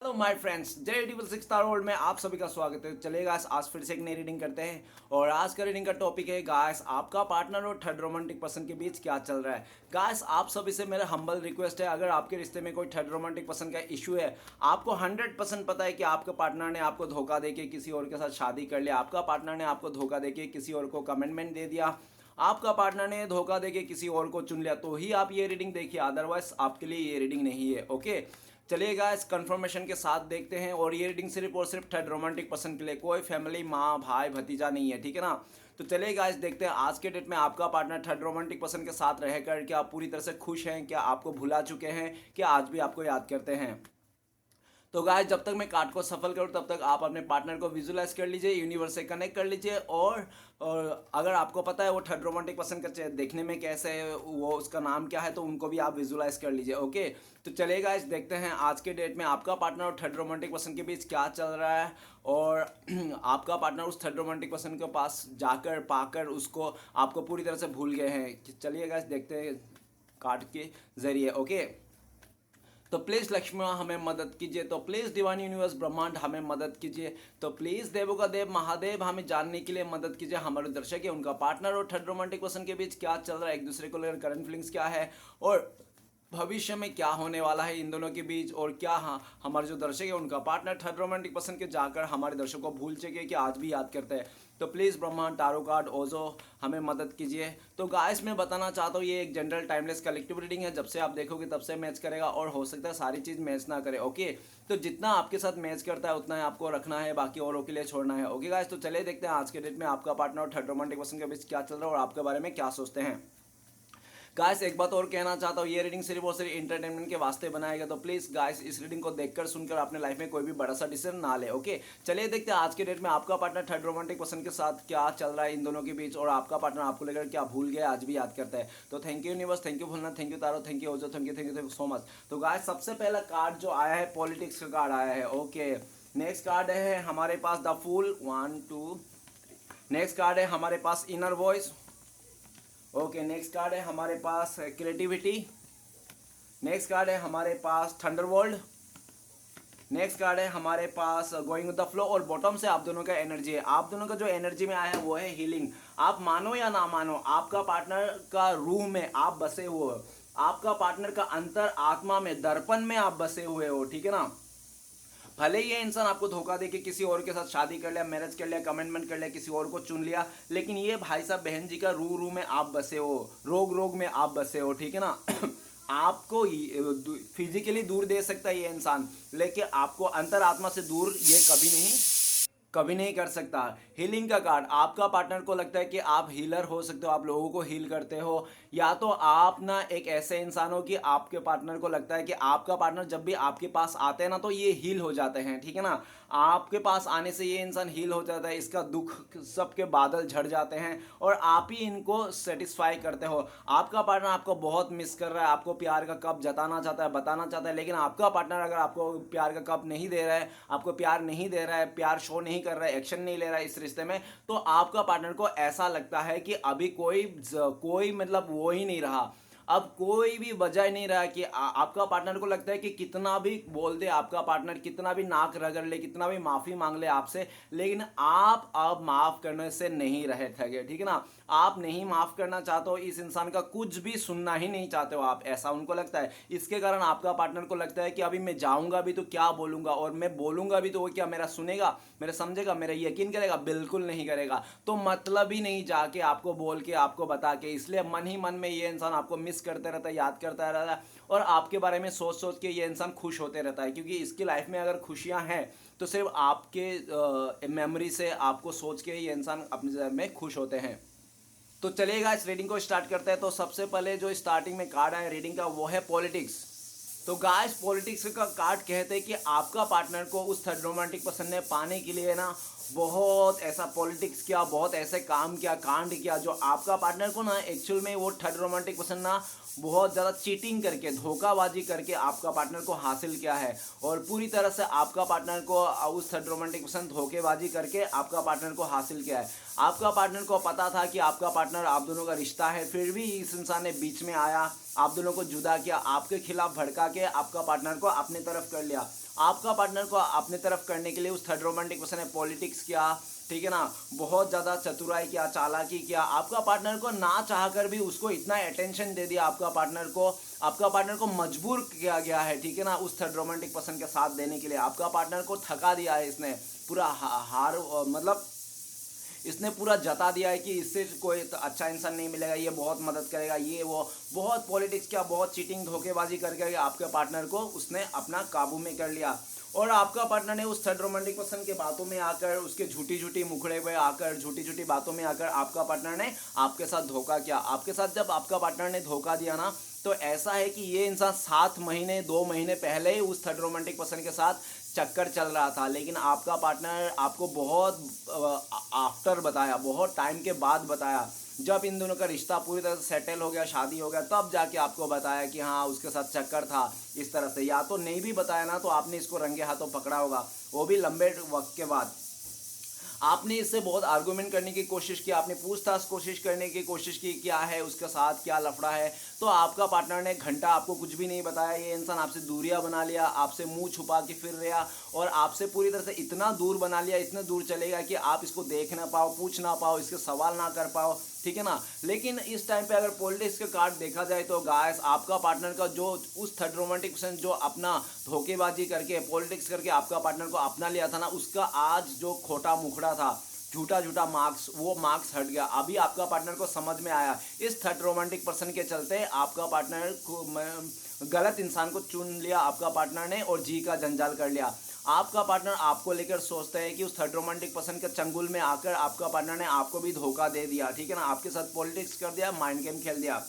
तो my friends जेडीबल 6 star world में आप सभी का स्वागत है। चलिए गाइस, आज फिर से एक नई रीडिंग करते हैं और आज का रीडिंग का टॉपिक है गाइस, आपका पार्टनर और थर्ड रोमांटिक पर्सन के बीच क्या चल रहा है। गाइस, आप सभी से मेरा हम्बल रिक्वेस्ट है, अगर आपके रिश्ते में कोई थर्ड रोमांटिक पर्सन का इशू है, आपको 100% पता है कि आपके पार्टनर ने आपको धोखा देके किसी और के साथ शादी कर लिया, आपका पार्टनर ने आपको धोखा देके किसी और को कमिटमेंट दे दिया, आपका पार्टनर ने धोखा देके किसी और को चुन लिया, तो ही आप ये रीडिंग देखिए, अदरवाइज आपके लिए ये रीडिंग नहीं है। ओके, चलिए गाइस, कंफर्मेशन के साथ देखते हैं। और ये रीडिंग सिर्फ और सिर्फ थर्ड रोमांटिक पर्सन के लिए, कोई फैमिली माँ भाई भतीजा नहीं है, ठीक है ना। तो चलिए गाइस, देखते हैं आज के डेट में आपका पार्टनर थर्ड रोमांटिक पर्सन के साथ रहकर क्या आप पूरी तरह से खुश हैं, क्या आपको भुला चुके हैं, क्या आज भी आपको याद करते हैं। तो गाइस, जब तक मैं कार्ड को सफल करूँ तब तक आप अपने पार्टनर को विजुलाइज कर लीजिए, यूनिवर्स से कनेक्ट कर लीजिए। और अगर आपको पता है वो थर्ड रोमांटिक पर्सन का देखने में कैसे है, वो उसका नाम क्या है, तो उनको भी आप विजुलाइज कर लीजिए। ओके, तो चलिए गाइस, देखते हैं आज के डेट में आपका पार्टनर और थर्ड रोमांटिक पर्सन के बीच क्या चल रहा है। और आपका पार्टनर उस थर्ड रोमांटिक पर्सन के पास जाकर पाकर उसको आपको पूरी तरह से भूल गए हैं। चलिए गाइस, देखते हैं कार्ड के जरिए। ओके, तो प्लीज़ लक्ष्मी माँ हमें मदद कीजिए, तो प्लीज़ डिवाइन यूनिवर्स ब्रह्मांड हमें मदद कीजिए, तो प्लीज़ देवों का देव महादेव हमें जानने के लिए मदद कीजिए। हमारे दर्शक है, उनका पार्टनर और थर्ड रोमांटिक पर्सन के बीच क्या चल रहा है, एक दूसरे को लेकर करंट फीलिंग्स क्या है और भविष्य में क्या होने वाला है इन दोनों के बीच। और क्या हाँ, हमारे जो दर्शक है उनका पार्टनर थर्ड रोमांटिक पर्सन के जाकर हमारे दर्शकों को भूल चुके कि आज भी याद करते हैं। तो प्लीज़ ब्रह्मांड टारो कार्ड ओजो हमें मदद कीजिए। तो गाइस, मैं बताना चाहता हूँ ये एक जनरल टाइमलेस कलेक्टिव रीडिंग है, जब से आप देखोगे तब से मैच करेगा और हो सकता है सारी चीज़ मैच ना करे। ओके, तो जितना आपके साथ मैच करता है उतना ही आपको रखना है, बाकी औरों के लिए छोड़ना है। ओके गाइस, तो चलिए देखते हैं आज के डेट में आपका पार्टनर और थर्ड रोमांटिक पर्सन के बीच क्या चल रहा है और आपके बारे में क्या सोचते हैं। गाइस, एक बात और कहना चाहता हूँ, ये रीडिंग सिर्फ और सिर्फ इंटरटेनमेंट के वास्ते बनाएगा, तो प्लीज़ गाइस इस रीडिंग को देखकर सुनकर अपने लाइफ में कोई भी बड़ा सा डिसीजन ना ले। ओके, चलिए देखते हैं आज के डेट में आपका पार्टनर थर्ड रोमांटिक पर्सन के साथ क्या चल रहा है इन दोनों के बीच और आपका पार्टनर आपको लेकर क्या भूल गया आज भी याद करता है। तो thank you universe, thank you भुलना, thank you tarot, thank you ओजो, थैंक यू सो मच। तो गाइस, सबसे पहला कार्ड जो आया है पॉलिटिक्स का कार्ड आया है। ओके, नेक्स्ट कार्ड है हमारे पास द फूल, 1 2। नेक्स्ट कार्ड है हमारे पास inner voice. Okay, next card है हमारे पास क्रिएटिविटी। नेक्स्ट कार्ड है हमारे पास थंडरवर्ल्ड। नेक्स्ट कार्ड है हमारे पास गोइंग विद द फ्लो। और बॉटम से आप दोनों का एनर्जी है, आप दोनों का जो एनर्जी में आया है वो है हीलिंग। आप मानो या ना मानो, आपका पार्टनर का रूम में आप बसे हुए हो, आपका पार्टनर का अंतर आत्मा में दर्पण में आप बसे हुए हो, ठीक है ना। भले ये इंसान आपको धोखा देके किसी और के साथ शादी कर लिया, मैरिज कर लिया, कमिटमेंट कर लिया, किसी और को चुन लिया, लेकिन ये भाई साहब बहन जी का रू में आप बसे हो, रोग रोग में आप बसे हो, ठीक है ना। आपको फिजिकली दूर दे सकता है ये इंसान, लेकिन आपको अंतरात्मा से दूर ये कभी नहीं कर सकता। हीलिंग का कार्ड, आपका पार्टनर को लगता है कि आप हीलर हो सकते हो, आप लोगों को हील करते हो, या तो आप ना एक ऐसे इंसान हो कि आपके पार्टनर को लगता है कि आपका पार्टनर जब भी आपके पास आते हैं ना तो ये हील हो जाते हैं, ठीक है ना। आपके पास आने से ये इंसान हील हो जाता है, इसका दुख सबके बादल झड़ जाते हैं और आप ही इनको सेटिस्फाई करते हो। आपका पार्टनर आपको बहुत मिस कर रहा है, आपको प्यार का कप जताना चाहता है, बताना चाहता है, लेकिन आपका पार्टनर अगर आपको प्यार का कप नहीं दे रहा है, आपको प्यार नहीं दे रहा है, प्यार शो नहीं कर रहा है, एक्शन नहीं ले रहा है इस रिश्ते में, तो आपका पार्टनर को ऐसा लगता है कि अभी कोई मतलब वो ही नहीं रहा, अब कोई भी वजह नहीं रहा कि आपका पार्टनर को लगता है कि कितना भी बोल दे आपका पार्टनर, कितना भी नाक रगड़ ले, कितना भी माफ़ी मांग ले आपसे, लेकिन आप अब माफ़ करने से नहीं रहे थे, ठीक है ना। आप नहीं माफ़ करना चाहते हो, इस इंसान का कुछ भी सुनना ही नहीं चाहते हो आप, ऐसा उनको लगता है। इसके कारण आपका पार्टनर को लगता है कि अभी मैं जाऊंगा भी तो क्या बोलूंगा, और मैं बोलूंगा भी तो वो क्या मेरा सुनेगा, मेरा समझेगा, मेरा यकीन करेगा, बिल्कुल नहीं करेगा। तो मतलब ही नहीं जाके आपको बोल के आपको बता के, इसलिए मन ही मन में ये इंसान आपको मिस करते रहता है, याद करता रहता है और आपके बारे में सोच सोच के ये इंसान खुश होते रहता है, क्योंकि इसकी लाइफ में अगर खुशियां हैं तो सिर्फ आपके मेमोरी से, आपको सोच के ये इंसान अपनी लाइफ में खुश होते हैं। तो चलिएगा, इस रीडिंग को स्टार्ट करते हैं। तो सबसे पहले जो स्टार्टिंग में कार्ड है रीडिंग का वो है पॉलिटिक्स। तो गाइस, पॉलिटिक्स का कार्ड कहते हैं कि आपका पार्टनर को उस थर्ड रोमांटिक पर्सन ने पाने के लिए ना बहुत ऐसा पॉलिटिक्स किया, बहुत ऐसे काम किया, कांड किया, जो आपका पार्टनर को ना एक्चुअल में वो थर्ड रोमांटिक पर्सन ना बहुत ज़्यादा चीटिंग करके, धोखाबाजी करके आपका पार्टनर को हासिल किया है। और पूरी तरह से आपका पार्टनर को उस थर्ड रोमांटिक पर्सन धोखेबाजी करके आपका पार्टनर को हासिल किया है। आपका पार्टनर को पता था कि आपका पार्टनर आप दोनों का रिश्ता है, फिर भी इस इंसान ने बीच में आया, आप दोनों को जुदा किया, आपके खिलाफ भड़का के आपका पार्टनर को अपनी तरफ कर लिया। आपका पार्टनर को अपने तरफ करने के लिए उस थर्ड रोमांटिक पर्सन ने पॉलिटिक्स किया, ठीक है ना, बहुत ज़्यादा चतुराई किया, चालाकी किया, आपका पार्टनर को ना चाह कर भी उसको इतना अटेंशन दे दिया, आपका पार्टनर को मजबूर किया गया है, ठीक है ना, उस थर्ड रोमांटिक पर्सन के साथ देने के लिए। आपका पार्टनर को थका दिया है इसने, पूरा हार मतलब इसने पूरा जता दिया है कि इससे कोई तो अच्छा इंसान नहीं मिलेगा, ये बहुत मदद करेगा, ये वो बहुत पॉलिटिक्स किया, बहुत चीटिंग धोखेबाजी करके आपके पार्टनर को उसने अपना काबू में कर लिया। और आपका पार्टनर ने उस थर्ड रोमांटिक पर्सन के बातों में आकर, उसके झूठी झूठी मुखड़े हुए आकर, झूठी झूठी बातों में आकर आपका पार्टनर ने आपके साथ धोखा किया। आपके साथ जब आपका पार्टनर ने धोखा दिया ना, तो ऐसा है कि ये इंसान 7 महीने 2 महीने पहले ही उस थर्ड रोमांटिक पर्सन के साथ चक्कर चल रहा था, लेकिन आपका पार्टनर आपको बहुत आफ्टर बताया, बहुत टाइम के बाद बताया, जब इन दोनों का रिश्ता पूरी तरह से सेटल हो गया, शादी हो गया, तब जाके आपको बताया कि हाँ उसके साथ चक्कर था इस तरह से। या तो नहीं भी बताया ना, तो आपने इसको रंगे हाथों पकड़ा होगा, वो भी लंबे वक्त के बाद। आपने इससे बहुत आर्गूमेंट करने की कोशिश की, आपने पूछताछ कोशिश करने की कोशिश की, क्या है उसके साथ, क्या लफड़ा है, तो आपका पार्टनर ने घंटा आपको कुछ भी नहीं बताया। ये इंसान आपसे दूरियां बना लिया, आपसे मुंह छुपा के फिर रहा, और आपसे पूरी तरह से इतना दूर बना लिया, इतना दूर चलेगा कि आप इसको देख ना पाओ, पूछ ना पाओ, इसके सवाल ना कर पाओ, ठीक है ना। लेकिन इस टाइम पे अगर पॉलिटिक्स के कार्ड देखा जाए तो गाइस, आपका पार्टनर का जो उस थर्ड रोमांटिक पर्सन जो अपना धोखेबाजी करके, पॉलिटिक्स करके आपका पार्टनर को अपना लिया था ना, उसका आज जो खोटा मुखड़ा था, झूठा झूठा मार्क्स, वो मार्क्स हट गया। अभी आपका पार्टनर को समझ में आया, इस थर्ड रोमांटिक पर्सन के चलते आपका पार्टनर को गलत इंसान को चुन लिया आपका पार्टनर ने, और जी का जंजाल कर लिया। आपका पार्टनर आपको लेकर सोचता है कि उस थर्ड रोमांटिक पर्सन के चंगुल में आकर आपका पार्टनर ने आपको भी धोखा दे दिया, ठीक है ना, आपके साथ पॉलिटिक्स कर दिया, माइंड गेम खेल दिया।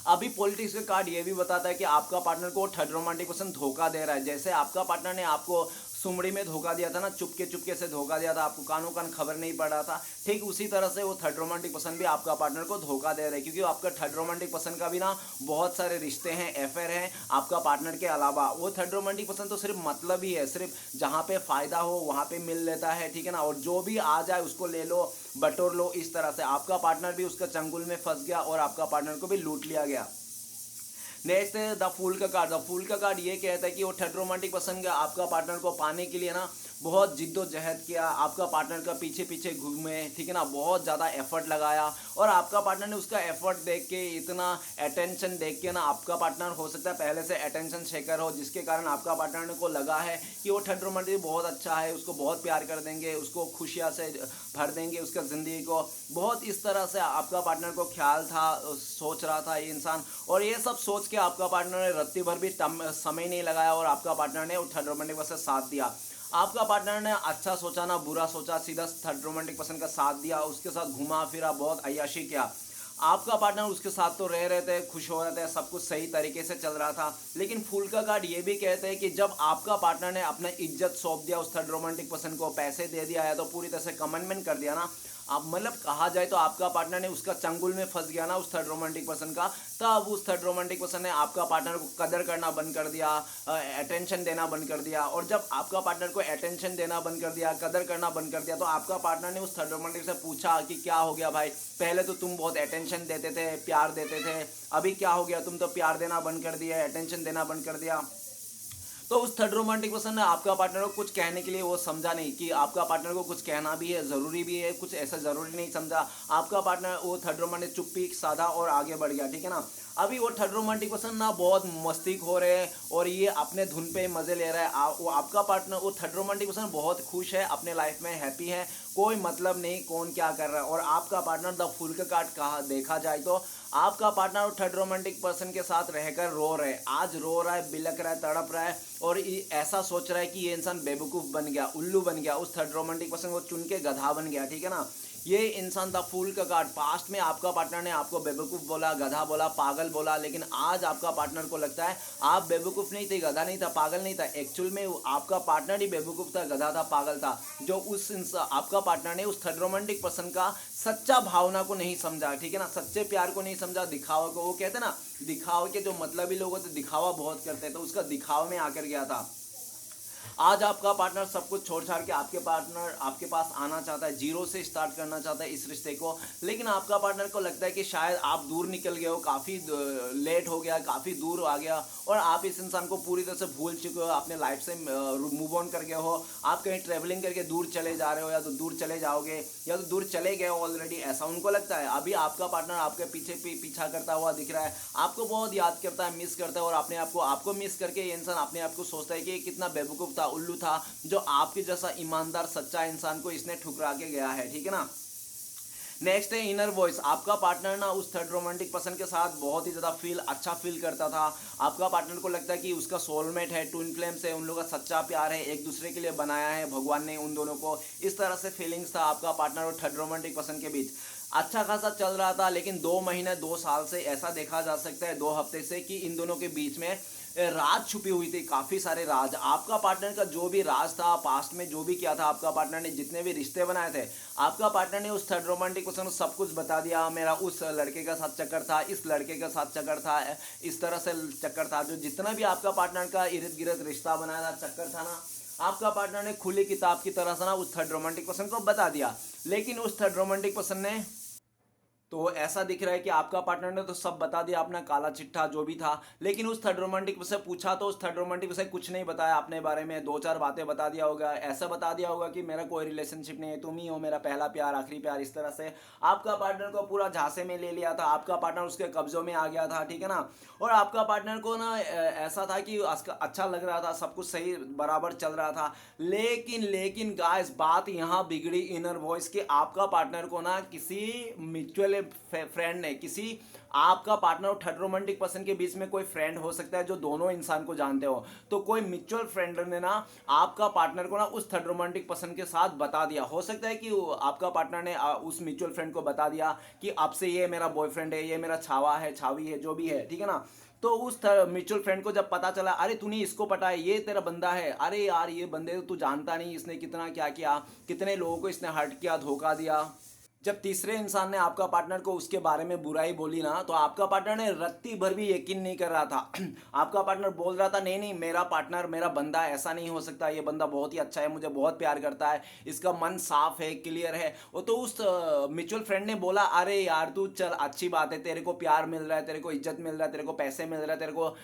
अभी पॉलिटिक्स का कार्ड ये भी बताता है कि आपका पार्टनर को थर्ड रोमांटिक पर्सन धोखा दे रहा है। जैसे आपका पार्टनर ने आपको सुमड़ी में धोखा दिया था ना, चुपके चुपके से धोखा दिया था, आपको कानों कान खबर नहीं पड़ रहा था, ठीक उसी तरह से वो थर्ड रोमांटिक पर्सन भी आपका पार्टनर को धोखा दे रहे हैं। क्योंकि आपका थर्ड रोमांटिक पर्सन का भी ना बहुत सारे रिश्ते हैं, अफेयर हैं आपका पार्टनर के अलावा। वो थर्ड रोमांटिक पर्सन तो सिर्फ मतलब ही है, सिर्फ जहाँ पे फायदा हो वहाँ पे मिल लेता है, ठीक है ना, और जो भी आ जाए उसको ले लो, बटोर लो, इस तरह से। आपका पार्टनर भी उसका चंगुल में फंस गया और आपका पार्टनर को भी लूट लिया गया। नेक्स्ट है द फूल का कार्ड। द फूल का कार्ड ये कहता है कि वो थर्ड रोमांटिक पर्सन का आपका पार्टनर को पाने के लिए ना बहुत जिद्दोजहद किया, आपका पार्टनर का पीछे पीछे घूमे, ठीक है ना, बहुत ज़्यादा एफर्ट लगाया, और आपका पार्टनर ने उसका एफर्ट देख के, इतना अटेंशन देख के ना, आपका पार्टनर हो सकता है पहले से अटेंशन शेकर हो, जिसके कारण आपका पार्टनर को लगा है कि वो थर्ड रोमांटिक बहुत अच्छा है, उसको बहुत प्यार कर देंगे, उसको खुशियाँ से भर देंगे उसका ज़िंदगी को, बहुत इस तरह से आपका पार्टनर को ख्याल था, सोच रहा था ये इंसान। और ये सब सोच के आपका पार्टनर ने रत्ती भर भी समय नहीं लगाया, और आपका पार्टनर ने थर्ड रोमांटिक पर्सन का साथ दिया। आपका पार्टनर ने अच्छा सोचा ना बुरा सोचा, सीधा थर्ड रोमांटिक पर्सन का साथ दिया, उसके साथ घुमा फिरा, बहुत अय्याशी किया। आपका पार्टनर उसके साथ तो रह रहे थे, खुश हो रहे थे, सब कुछ सही तरीके से चल रहा था। लेकिन फूल का कार्ड ये भी कहते हैं कि जब आपका पार्टनर ने अपना इज्जत सौंप दिया उस थर्ड रोमांटिक पर्सन को, पैसे दे दिया या तो पूरी तरह से कमिटमेंट कर दिया ना, आप मतलब कहा जाए तो आपका पार्टनर ने उसका चंगुल में फंस गया ना उस थर्ड रोमांटिक पर्सन का, तब उस थर्ड रोमांटिक पर्सन ने आपका पार्टनर को कदर करना बंद कर दिया, अटेंशन देना बंद कर दिया। और जब आपका पार्टनर को अटेंशन देना बंद कर दिया, कदर करना बंद कर दिया, तो आपका पार्टनर ने उस थर्ड रोमांटिक से पूछा कि क्या हो गया भाई, पहले तो तुम बहुत अटेंशन देते थे, प्यार देते थे, अभी क्या हो गया, तुम तो प्यार देना बंद कर दिया, अटेंशन देना बंद कर दिया। तो उस थर्ड रोमांटिक पर्सन ने आपका पार्टनर को कुछ कहने के लिए वो समझा नहीं कि आपका पार्टनर को कुछ कहना भी है, ज़रूरी भी है, कुछ ऐसा ज़रूरी नहीं समझा। आपका पार्टनर वो थर्ड रोमांटिक चुप्पी साधा और आगे बढ़ गया, ठीक है ना। अभी वो थर्ड रोमांटिक पर्सन ना बहुत मस्ती हो रहे हैं और ये अपने धुन पे मज़े ले रहा है। वो आपका पार्टनर, वो थर्ड रोमांटिक पर्सन बहुत खुश है, अपने लाइफ में हैप्पी है, कोई मतलब नहीं कौन क्या कर रहा है। और आपका पार्टनर द फूल का कार्ड कहा देखा जाए तो आपका पार्टनर थर्ड रोमांटिक पर्सन के साथ रहकर रो रहे हैं, आज रो रहा है, बिलक रहा है, तड़प रहा है, और ऐसा सोच रहा है कि ये इंसान बेवकूफ़ बन गया, उल्लू बन गया, उस थर्ड रोमांटिक पर्सन को चुन के गधा बन गया, ठीक है ना। ये इंसान था फूल का कार्ड। पास्ट में आपका पार्टनर ने आपको बेवकूफ़ बोला, गधा बोला, पागल बोला, लेकिन आज आपका पार्टनर को लगता है आप बेवकूफ़ नहीं थे, गधा नहीं था, पागल नहीं था, एक्चुअल में आपका पार्टनर ही बेवकूफ़ था, गधा था, पागल था। जो आपका पार्टनर ने उस थर्ड रोमांटिक पर्सन का सच्चा भावना को नहीं समझा, ठीक है ना, सच्चे प्यार को नहीं समझा, दिखावा को। वो कहते हैं ना, दिखावे के जो मतलबी लोग होते दिखावा बहुत करते हैं, तो उसका दिखावा में आकर गया था। आज आपका पार्टनर सब कुछ छोड़ छाड़ के आपके पास आना चाहता है, जीरो से स्टार्ट करना चाहता है इस रिश्ते को। लेकिन आपका पार्टनर को लगता है कि शायद आप दूर निकल गए हो, काफ़ी लेट हो गया, काफ़ी दूर आ गया और आप इस इंसान को पूरी तरह से भूल चुके हो, अपने लाइफ से मूव ऑन कर गए हो। आप कहीं ट्रेवलिंग करके दूर चले जा रहे हो, या तो दूर चले जाओगे, या तो दूर चले गए हो ऑलरेडी, ऐसा उनको लगता है। अभी आपका पार्टनर आपके पीछा करता हुआ दिख रहा है, आपको बहुत याद करता है, मिस करता है, और अपने आपको मिस करके ये इंसान अपने आप को सोचता है कि कितना बेवकूफ़ था, उल्लू था, जो आपके जैसा ईमानदार सच्चा इंसान को इसने ठुकरा के गया है, ठीक है ना। नेक्स्ट है इनर वॉइस। आपका पार्टनर ना उस थर्ड रोमांटिक पर्सन के साथ बहुत ही ज़्यादा अच्छा फील करता था। आपका पार्टनर को लगता है कि उसका सोलमेट है, ट्विन फ्लेम्स है, उन लोगों का सच्चा प्यार है, एक दूसरे के लिए बनाया है भगवान ने उन दोनों को। इस तरह से फीलिंग्स था आपका पार्टनर और थर्ड रोमांटिक पर्सन के बीच। अच्छा खासा चल रहा था, लेकिन 2 महीने 2 साल से ऐसा देखा जा सकता है, 2 हफ्ते से, कि इन दोनों के बीच में राज छुपी हुई थी, काफ़ी सारे राज। आपका पार्टनर का जो भी राज था, पास्ट में जो भी किया था आपका पार्टनर ने, जितने भी रिश्ते बनाए थे, आपका पार्टनर ने उस थर्ड रोमांटिक पर्सन को सब कुछ बता दिया। मेरा उस लड़के का साथ चक्कर था, इस लड़के का साथ चक्कर था, इस तरह से चक्कर था, जो जितना भी आपका पार्टनर का इर्द गिर्द रिश्ता बनाया था, चक्कर था ना, आपका पार्टनर ने खुली किताब की तरह से ना उस थर्ड रोमांटिक पर्सन को बता दिया। लेकिन उस थर्ड रोमांटिक पर्सन ने, तो ऐसा दिख रहा है कि आपका पार्टनर ने तो सब बता दिया, अपना काला चिट्ठा जो भी था, लेकिन उस थर्ड रोमांटिक से पूछा तो उस थर्ड रोमांटिक से कुछ नहीं बताया अपने बारे में। 2-4 बातें बता दिया होगा, ऐसा बता दिया होगा कि मेरा कोई रिलेशनशिप नहीं है, तुम ही हो मेरा पहला प्यार, आखिरी प्यार, इस तरह से आपका पार्टनर को पूरा झांसे में ले लिया था। आपका पार्टनर उसके कब्जों में आ गया था, ठीक है ना। और आपका पार्टनर को ना ऐसा था कि अच्छा लग रहा था, सब कुछ सही बराबर चल रहा था। लेकिन गाइस, बात यहाँ बिगड़ी इनर वॉइस की। आपका पार्टनर को ना किसी म्यूचुअल फ्रेंड ने, किसी आपका पार्टनर और थर्ड रोमांटिक पर्सन के बीच में कोई फ्रेंड हो सकता है जो दोनों इंसान को जानते हो, तो कोई म्यूचुअल फ्रेंड ने ना आपका पार्टनर को ना उस थर्ड रोमांटिक पर्सन के साथ बता दिया। हो सकता है कि आपका पार्टनर ने उस म्यूचुअल फ्रेंड को बता दिया कि अब से ये मेरा बॉयफ्रेंड है, ये मेरा छावा है, छावी है, जो भी है, ठीक है ना। तो उस म्यूचुअल फ्रेंड को जब पता चला, अरे तूने इसको पटाया, ये तेरा बंदा है, अरे यार ये बंदे तो तू जानता नहीं, इसने कितना क्या किया, कितने लोगों को इसने हर्ट किया, धोखा दिया। जब तीसरे इंसान ने आपका पार्टनर को उसके बारे में बुराई बोली ना, तो आपका पार्टनर ने रत्ती भर भी यकीन नहीं कर रहा था। आपका पार्टनर बोल रहा था, नहीं नहीं, मेरा पार्टनर, मेरा बंदा ऐसा नहीं हो सकता, ये बंदा बहुत ही अच्छा है, मुझे बहुत प्यार करता है, इसका मन साफ है, क्लियर है। वो तो उस म्यूचुअल फ्रेंड ने बोला, अरे यार तू चल, अच्छी बात है, तेरे को प्यार मिल रहा है, तेरे को इज्जत मिल रहा है, तेरे को पैसे मिल रहा है, तेरे को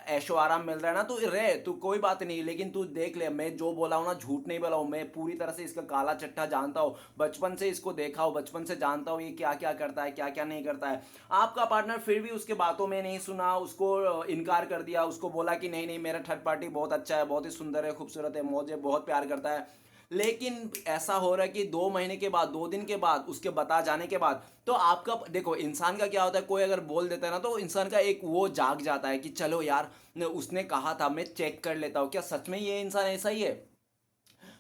ऐशो आराम मिल रहा है ना, तू रहे, तू कोई बात नहीं। लेकिन तू देख ले, मैं जो बोला हूँ ना, झूठ नहीं बोला हूँ, मैं पूरी तरह से इसका काला चट्टा जानता हूँ, बचपन से इसको देखा हूँ, बचपन से जानता हूँ ये क्या क्या करता है, क्या क्या नहीं करता है। आपका पार्टनर फिर भी उसके बातों में नहीं सुना, उसको इनकार कर दिया, उसको बोला कि नहीं नहीं, मेरा थर्ड पार्टी बहुत अच्छा है, बहुत ही सुंदर है, खूबसूरत है, मुझे बहुत प्यार करता है। लेकिन ऐसा हो रहा है कि 2 महीने के बाद, 2 दिन के बाद, उसके बता जाने के बाद, तो आपका देखो, इंसान का क्या होता है, कोई अगर बोल देता है ना, तो इंसान का एक वो जाग जाता है कि चलो यार, उसने कहा था, मैं चेक कर लेता हूँ, क्या सच में ये इंसान ऐसा ही है।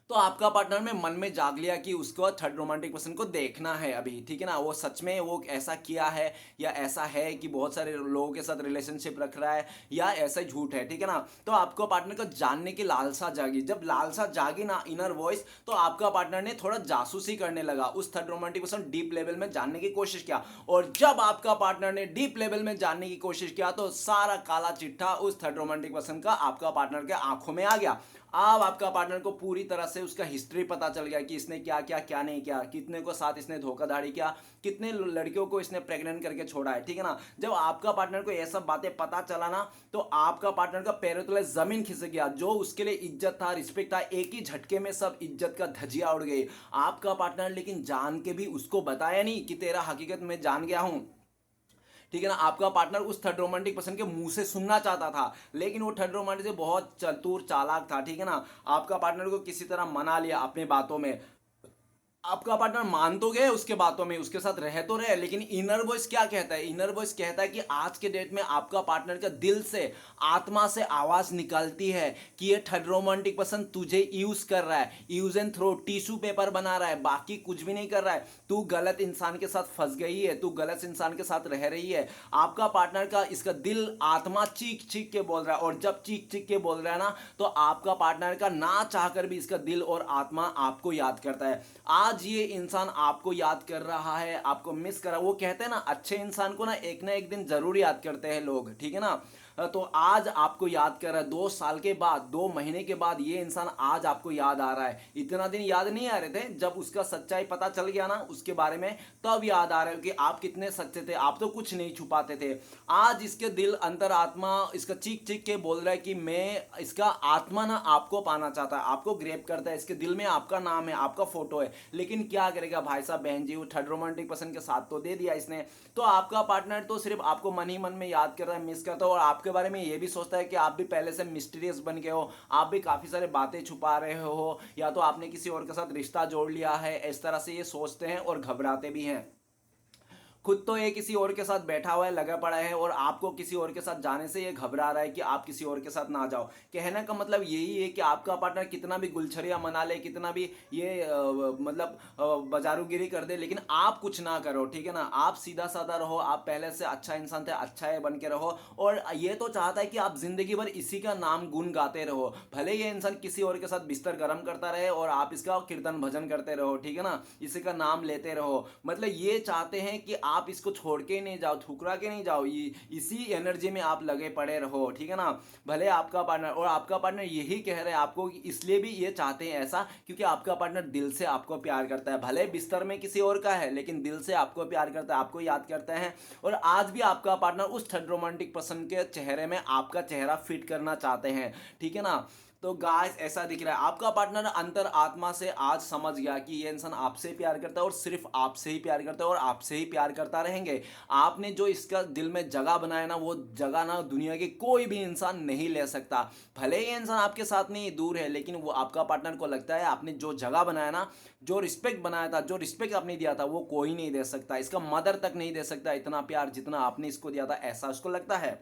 तो आपका पार्टनर में मन में जाग लिया कि उसको थर्ड रोमांटिक पर्सन को देखना है अभी, ठीक है ना, वो सच में वो ऐसा किया है, या ऐसा है कि बहुत सारे लोगों के साथ रिलेशनशिप रख रहा है, या ऐसा ही झूठ है, ठीक है ना। तो आपको पार्टनर को जानने की लालसा जागी। जब लालसा जागी ना, इनर वॉइस, तो आपका पार्टनर ने थोड़ा जासूसी करने लगा, उस third romantic person deep level में जानने की कोशिश किया। और जब आपका पार्टनर ने डीप लेवल में जानने की कोशिश किया, तो सारा काला चिट्ठा उस थर्ड रोमांटिक पर्सन का आपका पार्टनर के आंखों में आ गया। अब आपका पार्टनर को पूरी तरह से उसका हिस्ट्री पता चल गया कि इसने क्या क्या क्या नहीं किया, कितने को साथ इसने धोखाधड़ी किया, कितने लड़कियों को इसने प्रेग्नेंट करके छोड़ा है, ठीक है ना। जब आपका पार्टनर को ये सब बातें पता चला ना, तो आपका पार्टनर का पैरों तले जमीन खिसक गया। जो उसके लिए इज्जत था, रिस्पेक्ट था, एक ही झटके में सब इज्जत का धजिया उड़ गई। आपका पार्टनर लेकिन जान के भी उसको बताया नहीं कि तेरा हकीकत में जान गया हूं, ठीक है ना। आपका पार्टनर उस थर्ड रोमांटिक पर्सन के मुंह से सुनना चाहता था, लेकिन वो थर्ड रोमांटिक से बहुत चतुर चालाक था, ठीक है ना। आपका पार्टनर को किसी तरह मना लिया अपने बातों में। आपका पार्टनर मान तो गए उसके बातों में, उसके साथ रह तो रहे, लेकिन इनर वॉइस क्या कहता है, इनर वॉइस कहता है कि आज के डेट में आपका पार्टनर का दिल से, आत्मा से आवाज निकलती है कि ये थर्ड रोमांटिक पर्सन तुझे यूज कर रहा है, use and throw, tissue paper बना रहा है, बाकी कुछ भी नहीं कर रहा है। तू गलत इंसान के साथ फंस गई है, तू गलत इंसान के साथ रह रही है। आपका पार्टनर का इसका दिल, आत्मा चीख चीख के बोल रहा है, और जब चीख चीख के बोल रहा है ना, तो आपका पार्टनर का ना चाहकर भी इसका दिल और आत्मा आपको याद करता है। आज ये इंसान आपको याद कर रहा है, आपको मिस कर रहा है। वो कहते हैं ना, अच्छे इंसान को ना एक दिन जरूर याद करते हैं लोग, ठीक है ना। तो आज आपको याद कर रहा है, 2 साल के बाद, 2 महीने के बाद ये इंसान आज आपको याद आ रहा है। इतना दिन याद नहीं आ रहे थे, जब उसका सच्चाई पता चल गया ना उसके बारे में, तब याद आ रहा है कि आप कितने सच्चे थे, आप तो कुछ नहीं छुपाते थे। आज इसके दिल अंतर आत्मा इसका चीख चीख के बोल रहा है कि मैं, इसका आत्मा ना आपको पाना चाहता है, आपको ग्रेप करता है, इसके दिल में आपका नाम है, आपका फोटो है, लेकिन क्या करेगा भाई साहब बहन जी, वो थर्ड रोमांटिक पर्सन के साथ तो दे दिया इसने। तो आपका पार्टनर तो सिर्फ आपको मन ही मन में याद कर रहा है, मिस करता है, और आपके बारे में ये भी सोचता है कि आप भी पहले से मिस्टीरियस बन गए हो, आप भी काफ़ी सारे बातें छुपा रहे हो, या तो आपने किसी और के साथ रिश्ता जोड़ लिया है, इस तरह से ये सोचते हैं और घबराते भी हैं। खुद तो ये किसी और के साथ बैठा हुआ है, लगा पड़ा है, और आपको किसी और के साथ जाने से ये घबरा रहा है कि आप किसी और के साथ ना जाओ। कहने का मतलब यही है कि आपका पार्टनर कितना भी गुलछरिया मना ले, कितना भी ये मतलब बाजारूगिरी कर दे, लेकिन आप कुछ ना करो, ठीक है ना। आप सीधा साधा रहो, आप पहले से अच्छा इंसान थे, अच्छा है बन के रहो, और ये तो चाहता है कि आप जिंदगी भर इसी का नाम गुण गाते रहो। भले ये इंसान किसी और के साथ बिस्तर गर्म करता रहे और आप इसका कीर्तन भजन करते रहो, ठीक है ना, इसी का नाम लेते रहो। मतलब ये चाहते हैं कि आप इसको छोड़ के नहीं जाओ, ठुकरा के नहीं जाओ, इसी एनर्जी में आप लगे पड़े रहो, ठीक है ना। भले आपका पार्टनर, और आपका पार्टनर यही कह रहे हैं आपको, इसलिए भी ये चाहते हैं ऐसा क्योंकि आपका पार्टनर दिल से आपको प्यार करता है। भले बिस्तर में किसी और का है, लेकिन दिल से आपको प्यार करता है, आपको याद करता है। और आज भी आपका पार्टनर उस थर्ड रोमांटिक पर्सन के चेहरे में आपका चेहरा फिट करना चाहते हैं, ठीक है ना। तो गाइस ऐसा दिख रहा है, आपका पार्टनर अंतर आत्मा से आज समझ गया कि ये इंसान आपसे प्यार करता है, और सिर्फ आपसे ही प्यार करता है, और आपसे ही प्यार करता रहेंगे। आपने जो इसका दिल में जगह बनाया ना, वो जगह ना दुनिया के कोई भी इंसान नहीं ले सकता। भले ये इंसान आपके साथ नहीं, दूर है, लेकिन वो आपका पार्टनर को लगता है आपने जो जगह बनाया ना, जो रिस्पेक्ट बनाया था, जो रिस्पेक्ट आपने दिया था, वो कोई नहीं दे सकता। इसका मदर तक नहीं दे सकता इतना प्यार जितना आपने इसको दिया था, ऐसा उसको लगता है।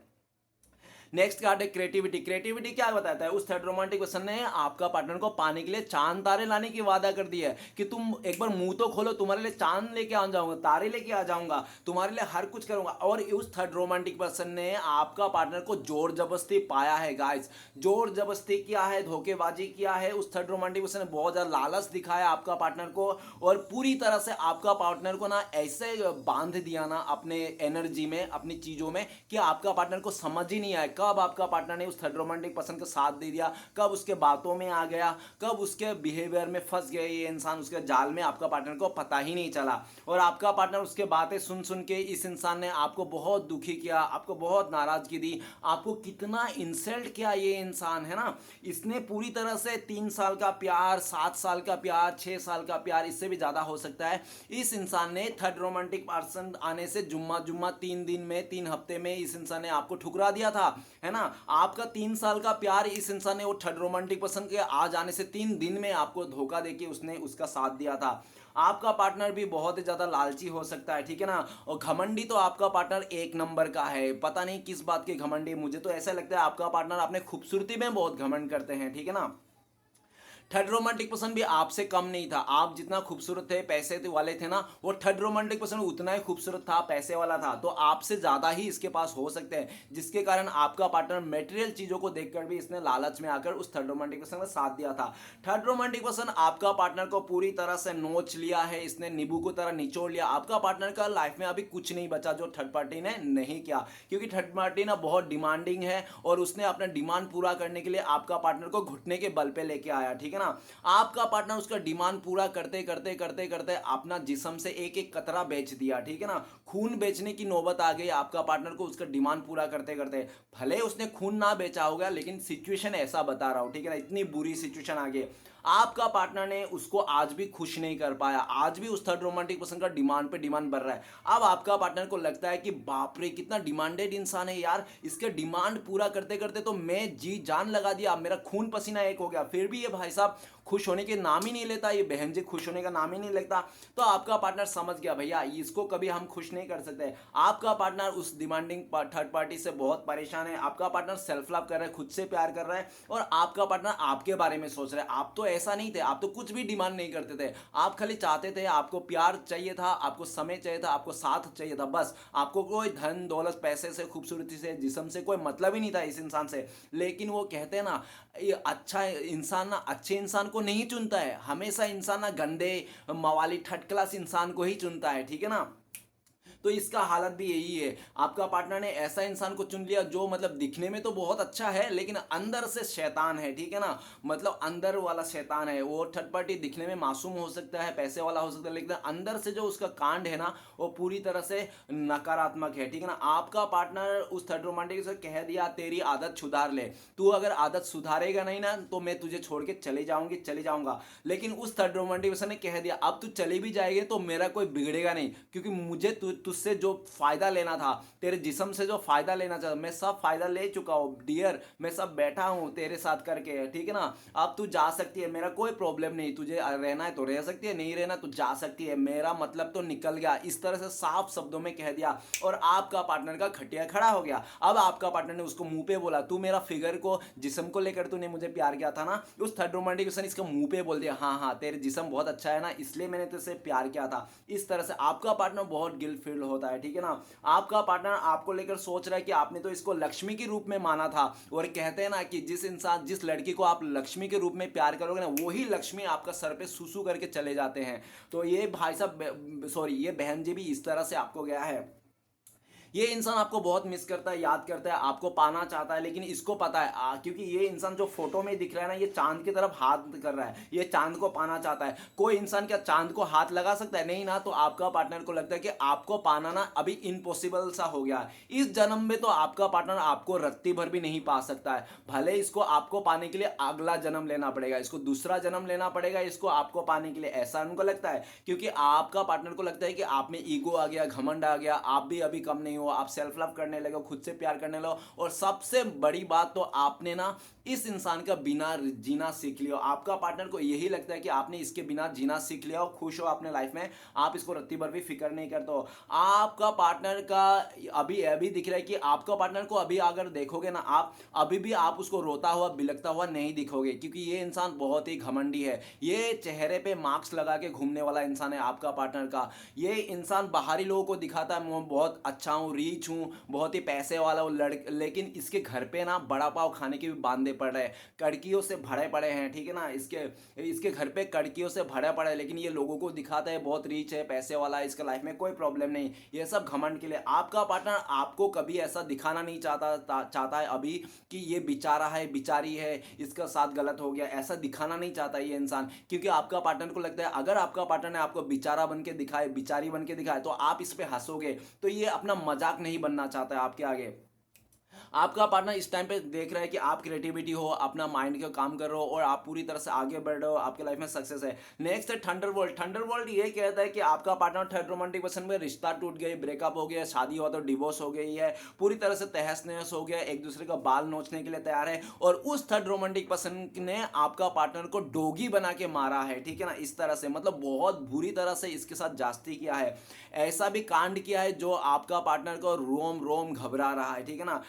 नेक्स्ट कार्ड है क्रिएटिविटी। क्रिएटिविटी क्या बताता है, उस थर्ड रोमांटिक पर्सन ने आपका पार्टनर को पाने के लिए चांद तारे लाने की वादा कर दिया है कि तुम एक बार मुंह तो खोलो, तुम्हारे लिए चांद लेके आ जाऊंगा, तारे लेके आ जाऊंगा, तुम्हारे लिए हर कुछ करूंगा। और उस थर्ड रोमांटिक पर्सन ने आपका पार्टनर को जोर जबरदस्ती पाया है गाइस, जोर जबरदस्ती किया है, धोखेबाजी किया है। उस थर्ड रोमांटिक पर्सन ने बहुत ज्यादा लालच दिखाया आपका पार्टनर को, और पूरी तरह से आपका पार्टनर को ना ऐसे बांध दिया ना अपने एनर्जी में, अपनी चीजों में, कि आपका पार्टनर को समझ ही नहीं आया कब आपका पार्टनर ने उस थर्ड रोमांटिक पर्सन का साथ दे दिया, कब उसके बातों में आ गया, कब उसके बिहेवियर में फंस गए ये इंसान, उसके जाल में आपका पार्टनर को पता ही नहीं चला। और आपका पार्टनर उसके बातें सुन सुन के, इस इंसान ने आपको बहुत दुखी किया, आपको बहुत नाराजगी दी, आपको कितना इंसल्ट किया ये इंसान, है ना। इसने पूरी तरह से 3 साल का प्यार, 7 साल का प्यार, 6 साल का प्यार, इससे भी ज्यादा हो सकता है, इस इंसान ने थर्ड रोमांटिक पर्सन आने से जुम्मा जुम्मा 3 दिन में, 3 हफ्ते में इस इंसान ने आपको ठुकरा दिया था, है ना। आपका 3 साल का प्यार इस इंसान ने वो थर्ड रोमांटिक पर्सन के आ जाने से 3 दिन में आपको धोखा देके उसने उसका साथ दिया था। आपका पार्टनर भी बहुत ही ज्यादा लालची हो सकता है, ठीक है ना। और घमंडी तो आपका पार्टनर एक नंबर का है, पता नहीं किस बात के घमंडी, मुझे तो ऐसा लगता है आपका पार्टनर अपने खूबसूरती में बहुत घमंड करते हैं, ठीक है ना। थर्ड रोमांटिक पर्सन भी आपसे कम नहीं था, आप जितना खूबसूरत थे, पैसे वाले थे ना, वो थर्ड रोमांटिक पर्सन उतना ही खूबसूरत था, पैसे वाला था, तो आपसे ज्यादा ही इसके पास हो सकते हैं, जिसके कारण आपका पार्टनर मेटेरियल चीजों को देखकर भी इसने लालच में आकर उस थर्ड रोमांटिक पर्सन का साथ दिया था। थर्ड रोमांटिक पर्सन आपका पार्टनर को पूरी तरह से नोच लिया है, इसने नींबू को तरह निचोड़ लिया। आपका पार्टनर का लाइफ में अभी कुछ नहीं बचा जो थर्ड पार्टी ने नहीं किया, क्योंकि थर्ड पार्टी ना बहुत डिमांडिंग है, और उसने अपना डिमांड पूरा करने के लिए आपका पार्टनर को घुटने के बल पे लेके आया, ठीक है ना। आपका पार्टनर उसका डिमांड पूरा करते करते करते करते अपना जिस्म से एक एक कतरा बेच दिया, ठीक है ना। खून बेचने की नौबत आ गई आपका पार्टनर को उसका डिमांड पूरा करते करते। भले उसने खून ना बेचा होगा, लेकिन सिचुएशन ऐसा बता रहा हूं, ठीक है ना, इतनी बुरी सिचुएशन आ गई। आपका पार्टनर ने उसको आज भी खुश नहीं कर पाया, आज भी उस थर्ड रोमांटिक पर्सन का डिमांड पे डिमांड बढ़ रहा है। अब आपका पार्टनर को लगता है कि बाप रे कितना डिमांडेड इंसान है यार, इसके डिमांड पूरा करते करते तो मैं जी जान लगा दिया, मेरा खून पसीना एक हो गया, फिर भी ये भाई साहब खुश होने के नाम ही नहीं लेता, ये बहन जी खुश होने का नाम ही नहीं लेता। तो आपका पार्टनर समझ गया भैया इसको कभी हम खुश नहीं कर सकते। आपका पार्टनर उस डिमांडिंग थर्ड पार्टी से बहुत परेशान है, आपका पार्टनर सेल्फ लव कर रहा है, खुद से प्यार कर रहा है, और आपका पार्टनर आपके बारे में सोच रहा है। आप तो ऐसा नहीं थे, आप तो कुछ भी डिमांड नहीं करते थे, आप खाली चाहते थे, आपको प्यार चाहिए था, आपको समय चाहिए था, आपको साथ चाहिए था, बस आपको कोई धन दौलत पैसे से, खूबसूरती से, जिस्म से कोई मतलब ही नहीं था इस इंसान से। लेकिन वो कहते हैं ना, ये अच्छा इंसान ना अच्छे इंसान को नहीं चुनता है, हमेशा इंसान ना गंदे मवाली थर्ड क्लास इंसान को ही चुनता है, ठीक है ना। तो इसका हालत भी यही है। आपका पार्टनर ने ऐसा इंसान को चुन लिया जो मतलब दिखने में तो बहुत अच्छा है लेकिन अंदर से शैतान है, ठीक है ना, मतलब अंदर वाला शैतान है। वो थर्ड पार्टी दिखने में मासूम हो सकता है, पैसे वाला हो सकता है, लेकिन अंदर से जो उसका कांड है ना वो पूरी तरह से नकारात्मक है, ठीक है ना। आपका पार्टनर उस थर्ड रोमांटिक से कह दिया तेरी आदत सुधार ले, तू अगर आदत सुधारेगा नहीं ना तो मैं तुझे छोड़ के चले जाऊंगी, चले जाऊंगा। लेकिन उस थर्ड रोमांटिक पर्सन ने कह दिया अब तू चली भी जाएगी तो मेरा कोई बिगड़ेगा नहीं, क्योंकि मुझे तुझसे जो फायदा लेना था, तेरे जिस्म से जो फायदा लेना चाहता मैं सब फायदा ले चुका हूँ डियर, मैं सब बैठा हूँ तेरे साथ करके, ठीक है ना। अब तू जा सकती है, मेरा कोई प्रॉब्लम नहीं, तुझे रहना है तो रह सकती है, नहीं रहना तो जा सकती है, मेरा मतलब तो निकल गया। इस तरह से साफ शब्दों में कह दिया और आपका पार्टनर का खटिया खड़ा हो गया। अब आपका पार्टनर ने उसको मुंह पे बोला तू मेरा फिगर को जिस्म को लेकर तूने मुझे प्यार किया था ना, उस थर्ड रोमांटिक पर्सन इसका मुंह पे बोल दिया हाँ हाँ तेरे जिस्म बहुत अच्छा है ना इसलिए मैंने तुझसे प्यार किया था। इस तरह से आपका पार्टनर बहुत गिल्ट फील होता है, ठीक है ना। आपका पार्टनर आपको लेकर सोच रहा है कि आपने तो इसको लक्ष्मी के रूप में माना था, और कहते हैं ना कि जिस लड़की को आप लक्ष्मी के रूप में प्यार करोगे ना वही लक्ष्मी आपका सर पे सुसु करके चले जाते हैं। तो ये भाई साहब सॉरी ये बहन जी भी इस तरह से आपको गया है। ये इंसान आपको बहुत मिस करता है, याद करता है, आपको पाना चाहता है, लेकिन इसको पता है क्योंकि ये इंसान जो फोटो में दिख रहा है ना ये चांद की तरफ हाथ कर रहा है, ये चांद को पाना चाहता है। कोई इंसान क्या चांद को हाथ लगा सकता है? नहीं ना। तो आपका पार्टनर को लगता है कि आपको पाना ना अभी इम्पॉसिबल सा हो गया है, इस जन्म में तो आपका पार्टनर आपको रत्ती भर भी नहीं पा सकता है। भले इसको आपको पाने के लिए अगला जन्म लेना पड़ेगा, इसको दूसरा जन्म लेना पड़ेगा इसको आपको पाने के लिए, ऐसा उनको लगता है। क्योंकि आपका पार्टनर को लगता है कि आप में ईगो आ गया, घमंड आ गया, आप भी अभी कम नहीं हो, आप सेल्फ लव करने लगे, खुद से प्यार करने लगो। और सबसे बड़ी बात तो आपने ना इस इंसान का बिना जीना सीख लिया। आपका पार्टनर को यही लगता है कि आपने इसके बिना जीना सीख लिया हो, खुश हो अपने लाइफ में, आप इसको रत्ती भर भी फिक्र नहीं करते हो। आपका पार्टनर का अभी अभी दिख रहा है कि आपका पार्टनर को अभी अगर देखोगे ना आप, अभी भी आप उसको रोता हुआ बिलखता हुआ नहीं दिखोगे, क्योंकि ये इंसान बहुत ही घमंडी है। ये चेहरे पे मास्क लगा के घूमने वाला इंसान है आपका पार्टनर का। ये इंसान बाहरी लोगों को दिखाता है मैं बहुत अच्छा हूँ, रीच हूँ, बहुत ही पैसे वाला हूँ, लेकिन इसके घर पे ना बड़ा पाव खाने के भी बांधे पड़ रहे हैं, कड़कियों से भरे पड़े हैं, ठीक है ना। इसके इसके घर पे कड़कियों से भरे पड़े हैं, लेकिन ये लोगों को दिखाता है बहुत रीच है, पैसे वाला है, इसके लाइफ में कोई प्रॉब्लम नहीं। ये सब घमंड के लिए। आपका पार्टनर आपको कभी ऐसा दिखाना नहीं चाहता है अभी कि ये बेचारा है, बेचारी है, इसका साथ गलत हो गया, ऐसा दिखाना नहीं चाहता ये इंसान। क्योंकि आपका पार्टनर को लगता है अगर आपका पार्टनर ने आपको बेचारा बन के दिखाए, बेचारी बन के दिखाए, तो आप इस पे हंसोगे, तो ये अपना मजाक नहीं बनना चाहता है आपके आगे। आपका पार्टनर इस टाइम पे देख रहा है कि आप क्रिएटिविटी हो, अपना माइंड का काम कर रहे हो और आप पूरी तरह से आगे बढ़ रहे हो, आपके लाइफ में सक्सेस है। नेक्स्ट है थंडरबोल्ट। थंडरबोल्ट ये कहता है कि आपका पार्टनर थर्ड रोमांटिक पर्सन में रिश्ता टूट गया, ब्रेकअप हो गया, शादी हुआ तो डिवोर्स हो गई है, पूरी तरह से तहस नहस हो गया, एक दूसरे का बाल नोचने के लिए तैयार है, और उस थर्ड रोमांटिक पर्सन ने आपका पार्टनर को डोगी बना के मारा है, ठीक है ना। इस तरह से मतलब बहुत बुरी तरह से इसके साथ जास्ती किया है, ऐसा भी कांड किया है जो आपका पार्टनर को रोम रोम घबरा रहा है, ठीक है ना।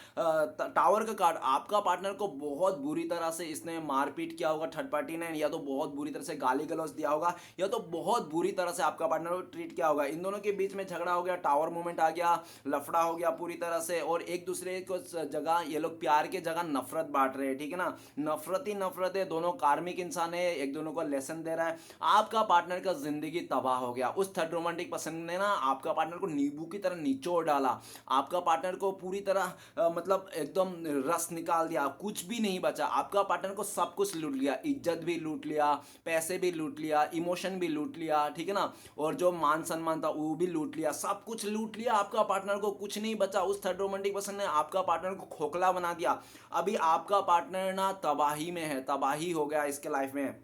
टावर का कार्ड, आपका पार्टनर को बहुत बुरी तरह से इसने मारपीट किया होगा थर्ड पार्टी ने, या तो बहुत बुरी तरह से गाली गलौज दिया होगा, या तो बहुत बुरी तरह से आपका पार्टनर को ट्रीट किया होगा। इन दोनों के बीच में झगड़ा हो गया, टावर मूवमेंट आ गया, लफड़ा हो गया पूरी तरह से, और एक दूसरे को जगह ये लोग प्यार के जगह नफरत बांट रहे हैं, ठीक है ना। नफरत ही नफरत है, दोनों कार्मिक इंसान है, एक दोनों को लेसन दे रहा है। आपका पार्टनर का जिंदगी तबाह हो गया। उस थर्ड रोमांटिक पर्सन ने ना आपका पार्टनर को नींबू की तरह निचोड़ डाला, आपका पार्टनर को पूरी तरह मतलब एकदम रस निकाल दिया, कुछ भी नहीं बचा। आपका पार्टनर को सब कुछ लूट लिया, इज्जत भी लूट लिया, पैसे भी लूट लिया, इमोशन भी लूट लिया, ठीक है ना, और जो मान सम्मान था वो भी लूट लिया, सब कुछ लूट लिया। आपका पार्टनर को कुछ नहीं बचा। उस थर्ड रोमांटिक पर्सन ने आपका पार्टनर को खोखला बना दिया। अभी आपका पार्टनर ना तबाही में है, तबाही हो गया इसके लाइफ में,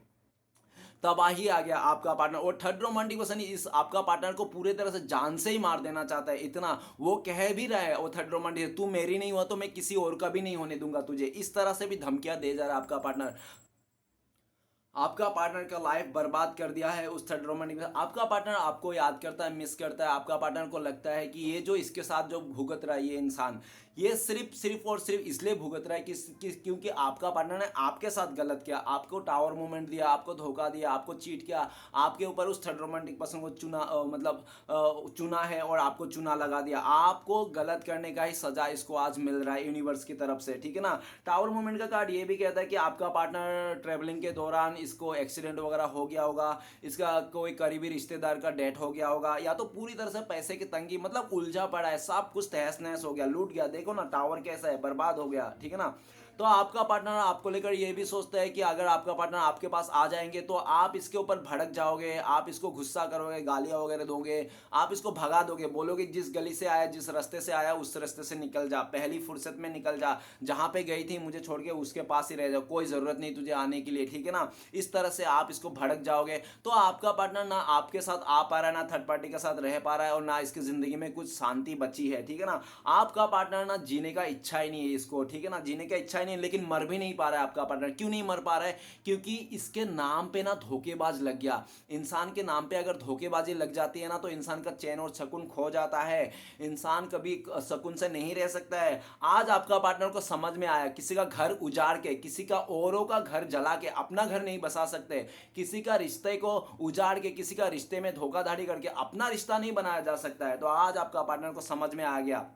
तबाही आ गया आपका पार्टनर। और थर्ड रोमांटिक पर्सन इस आपका पार्टनर को पूरे तरह से जान से ही मार देना चाहता है, इतना वो कह भी रहा है। वो थर्ड रोमांटिक, तू मेरी नहीं हुआ तो मैं किसी और का भी नहीं होने दूंगा तुझे, इस तरह से भी धमकियां दे जा रहा है आपका पार्टनर। आपका पार्टनर का लाइफ बर्बाद कर दिया है उस थर्ड रोमांटिक। आपका पार्टनर आपको याद करता है, मिस करता है। आपका पार्टनर को लगता है कि ये जो इसके साथ जो भुगत रहा है ये इंसान, ये सिर्फ और सिर्फ इसलिए भुगत रहा है क्योंकि आपका पार्टनर ने आपके साथ गलत किया, आपको टावर मूवमेंट दिया, आपको धोखा दिया, आपको चीट किया, आपके ऊपर उस थर्ड रोमांटिक पर्सन को चुना है और आपको चुना लगा दिया। आपको गलत करने का ही सजा इसको आज मिल रहा है यूनिवर्स की तरफ से, ठीक है ना। टावर मूवमेंट का कार्ड ये भी कहता है कि आपका पार्टनर ट्रेवलिंग के दौरान इसको एक्सीडेंट वगैरह हो गया होगा, इसका कोई करीबी रिश्तेदार का डेथ हो गया होगा, या तो पूरी तरह से पैसे की तंगी, मतलब उलझा पड़ा है, सब कुछ तहस नहस हो गया, लूट गया, देखो ना टावर कैसा है, बर्बाद हो गया, ठीक है ना। तो आपका पार्टनर आपको लेकर ये भी सोचता है कि अगर आपका पार्टनर आपके पास आ जाएंगे तो आप इसके ऊपर भड़क जाओगे, आप इसको गुस्सा करोगे, गालियां वगैरह दोगे, आप इसको भगा दोगे, बोलोगे जिस गली से आया, जिस रास्ते से आया उस रास्ते से निकल जा, पहली फुर्सत में निकल जा, जहां पे गई थी मुझे छोड़ के उसके पास ही रह जा, कोई ज़रूरत नहीं तुझे आने के लिए, ठीक है ना। इस तरह से आप इसको भड़क जाओगे तो आपका पार्टनर ना आपके साथ आ पा रहा है, ना थर्ड पार्टी के साथ रह पा रहा है, और ना इसकी ज़िंदगी में कुछ शांति बची है, ठीक है ना। आपका पार्टनर ना जीने का इच्छा ही नहीं है इसको, ठीक है ना, जीने का इच्छा ही नहीं है, लेकिन मर भी नहीं पा रहा है आपका पार्टनर। क्यों नहीं मर पा रहा है? क्योंकि इसके नाम पे ना धोखेबाज लग गया। इंसान के नाम पे अगर धोखेबाजी लग जाती है ना तो इंसान का चैन और सुकून खो जाता है, इंसान कभी सुकून से नहीं रह सकता है। आज आपका पार्टनर को समझ में आया, किसी का घर उजाड़ के, किसी का औरों का घर जला के अपना घर नहीं बसा सकते, किसी का रिश्ते को उजाड़ के, किसी का रिश्ते में धोखाधड़ी करके अपना रिश्ता नहीं बनाया जा सकता है। तो आज आपका पार्टनर को समझ में आ गया।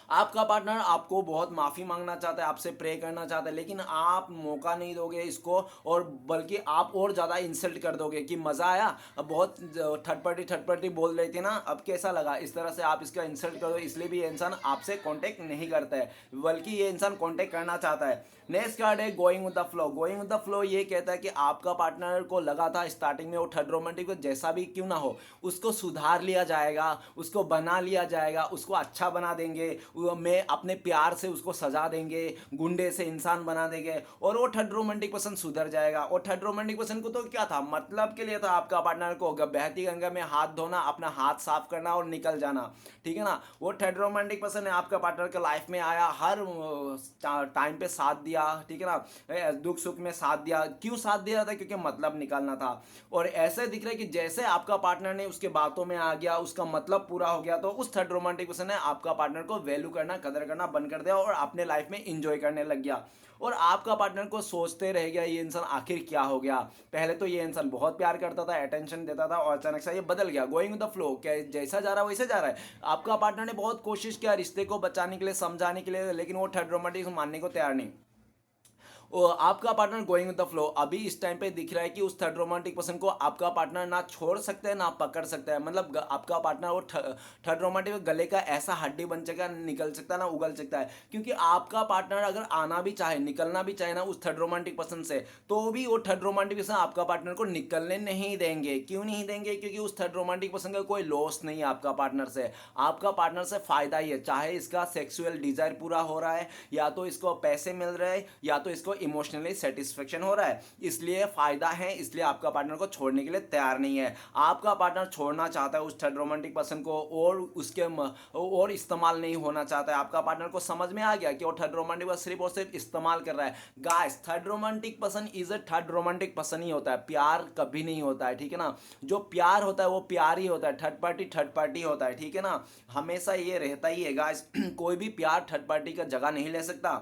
आपका पार्टनर आपको बहुत माफ़ी मांगना चाहता है, आपसे प्रे करना चाहता है, लेकिन आप मौका नहीं दोगे इसको, और बल्कि आप और ज़्यादा इंसल्ट कर दोगे कि मज़ा आया, अब बहुत थर्ड पार्टी बोल रही थी ना, अब कैसा लगा, इस तरह से आप इसका इंसल्ट कर दो। इसलिए भी ये इंसान आपसे कांटेक्ट नहीं करता है, बल्कि ये इंसान कांटेक्ट करना चाहता है। नेक्स्ट कार्ड है going with the flow. Going with the flow ये कहता है कि आपका पार्टनर को लगा था स्टार्टिंग में वो थर्ड रोमांटिक को जैसा भी क्यों ना हो उसको सुधार लिया जाएगा, उसको बना लिया जाएगा, उसको अच्छा बना देंगे, में अपने प्यार से उसको सजा देंगे, गुंडे से इंसान बना देंगे, और वो थर्ड रोमांटिक पर्सन सुधर जाएगा। और थर्ड रोमांटिक पर्सन को तो क्या था, मतलब के लिए था आपका पार्टनर को बहती गंगा में हाथ धोना, अपना हाथ साफ करना और निकल जाना, ठीक है ना। वो थर्ड रोमांटिक पर्सन ने आपका पार्टनर के लाइफ में आया, हर टाइम पे साथ दिया, ठीक है ना, दुख सुख में साथ दिया। क्यों साथ दिया था? क्योंकि मतलब निकालना था। और ऐसे दिख रहा है कि जैसे आपका पार्टनर ने उसके बातों में आ गया, उसका मतलब पूरा हो गया, तो उस थर्ड रोमांटिक पर्सन ने आपका पार्टनर को वैल्यू करना, कदर करना बंद कर दिया और अपने लाइफ में इंजॉय करने लग गया। और आपका पार्टनर को सोचते रह गया ये इंसान आखिर क्या हो गया। पहले तो ये इंसान बहुत प्यार करता था, अटेंशन देता था, और अचानक से ये बदल गया। गोइंग विद द फ्लो, क्या जैसा जा रहा है वैसे जा रहा है। आपका पार्टनर ने बहुत कोशिश किया रिश्ते को बचाने के लिए, समझाने के लिए, लेकिन वो थर्ड रोमांटिक मानने को तैयार नहीं। आपका partner going with the flow अभी इस टाइम पे दिख रहा है कि उस थर्ड रोमांटिक पर्सन को आपका पार्टनर ना छोड़ सकता है ना पकड़ सकता है। मतलब आपका पार्टनर वो थर्ड रोमांटिक गले का ऐसा हड्डी बन जाएगा, निकल सकता है ना उगल सकता है। क्योंकि आपका पार्टनर अगर आना भी चाहे, निकलना भी चाहे ना उस थर्ड रोमांटिक पर्सन से, तो भी वो थर्ड रोमांटिक पर्सन आपका पार्टनर को निकलने नहीं देंगे। क्यों नहीं देंगे? क्योंकि उस थर्ड रोमांटिक पर्सन का कोई लॉस नहीं है आपका पार्टनर से, आपका पार्टनर से फायदा ही है। चाहे इसका सेक्सुअल डिजायर पूरा हो रहा है, या तो इसको पैसे मिल रहे हैं, या तो इसको इमोशनली सेटिस्फेक्शन हो रहा है, इसलिए फायदा है, इसलिए आपका पार्टनर को छोड़ने के लिए तैयार नहीं है। आपका पार्टनर छोड़ना चाहता है उस थर्ड रोमांटिक पर्सन को, और उसके और इस्तेमाल नहीं होना चाहता है। आपका पार्टनर को समझ में आ गया कि वो थर्ड रोमांटिक पर्सन सिर्फ और सिर्फ इस्तेमाल कर रहा है। Guys, third romantic person is a third romantic person ही होता है, प्यार कभी नहीं होता है, ठीक है ना। जो प्यार होता है वो प्यार ही होता है, थर्ड पार्टी होता है, ठीक है ना। हमेशा ये रहता ही है गाइस। कोई भी प्यार थर्ड पार्टी का जगह नहीं ले सकता,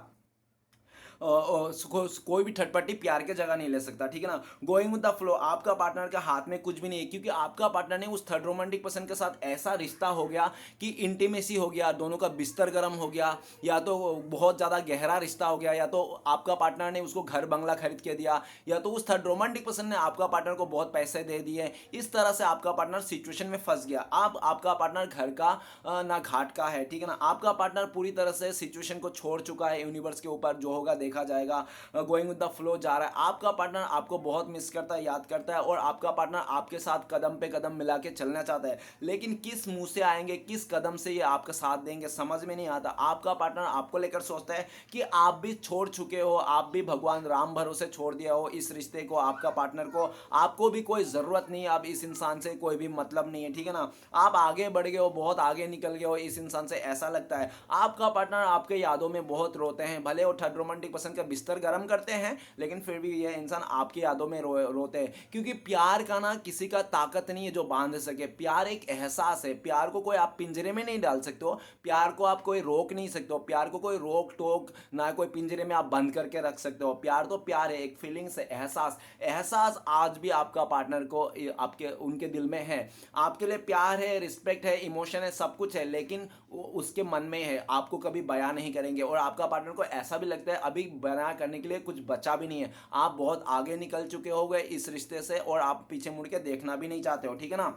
कोई भी थर्ड पार्टी प्यार के जगह नहीं ले सकता, ठीक है ना। गोइंग विद द फ्लो, आपका पार्टनर के हाथ में कुछ भी नहीं है, क्योंकि आपका पार्टनर ने उस थर्ड रोमांटिक पर्सन के साथ ऐसा रिश्ता हो गया कि इंटीमेसी हो गया, दोनों का बिस्तर गर्म हो गया, या तो बहुत ज़्यादा गहरा रिश्ता हो गया, या तो आपका पार्टनर ने उसको घर बंगला खरीद के दिया, या तो उस थर्ड रोमांटिक पर्सन ने आपका पार्टनर को बहुत पैसे दे दिए। इस तरह से आपका पार्टनर सिचुएशन में फंस गया। अब आपका पार्टनर घर का ना घाट का है, ठीक है ना। आपका पार्टनर पूरी तरह से सिचुएशन को छोड़ चुका है, यूनिवर्स के ऊपर जो होगा देखा जाएगा, गोइंग विद द फ्लो जा रहा है। आपका पार्टनर आपको बहुत मिस करता है, याद करता है, और आपका पार्टनर आपके साथ कदम पे कदम मिला के चलना चाहता है, लेकिन किस मुंह से आएंगे, किस कदम से ये आपका साथ देंगे, समझ में नहीं आता। आपका पार्टनर आपको लेकर सोचता है कि आप भी छोड़ चुके हो, आप भी भगवान राम भरोसे छोड़ दिया हो इस रिश्ते को, आपका पार्टनर को, आपको भी कोई ज़रूरत नहीं है अब इस इंसान से, कोई भी मतलब नहीं है, ठीक है ना। आप आगे बढ़ गए हो, बहुत आगे निकल गए हो इस इंसान से, ऐसा लगता है। आपका पार्टनर आपके यादों में बहुत रोते हैं, भले वो थर्ड रोमांटिक पर्सन का बिस्तर गर्म करते हैं, लेकिन फिर भी ये इंसान आपकी यादों में रोते हैं। क्योंकि प्यार का ना किसी का ताकत नहीं है जो बांध सके। प्यार एक एहसास है, प्यार को कोई आप पिंजरे में नहीं डाल सकते हो, प्यार को आप कोई रोक नहीं सकते हो, प्यार को कोई रोक टोक ना कोई पिंजरे में आप बंद करके रख सकते हो। प्यार तो प्यार है, एक फीलिंग्स है, एहसास। एहसास आज भी आपका पार्टनर को आपके उनके दिल में है, आपके लिए प्यार है, रिस्पेक्ट है, इमोशन है, सब कुछ है, लेकिन उसके मन में है, आपको कभी बयां नहीं करेंगे। और आपका पार्टनर को ऐसा भी लगता है अभी अभी बना करने के लिए कुछ बचा भी नहीं है। आप बहुत आगे निकल चुके हो गए इस रिश्ते से और आप पीछे मुड़ के देखना भी नहीं चाहते हो, ठीक है ना।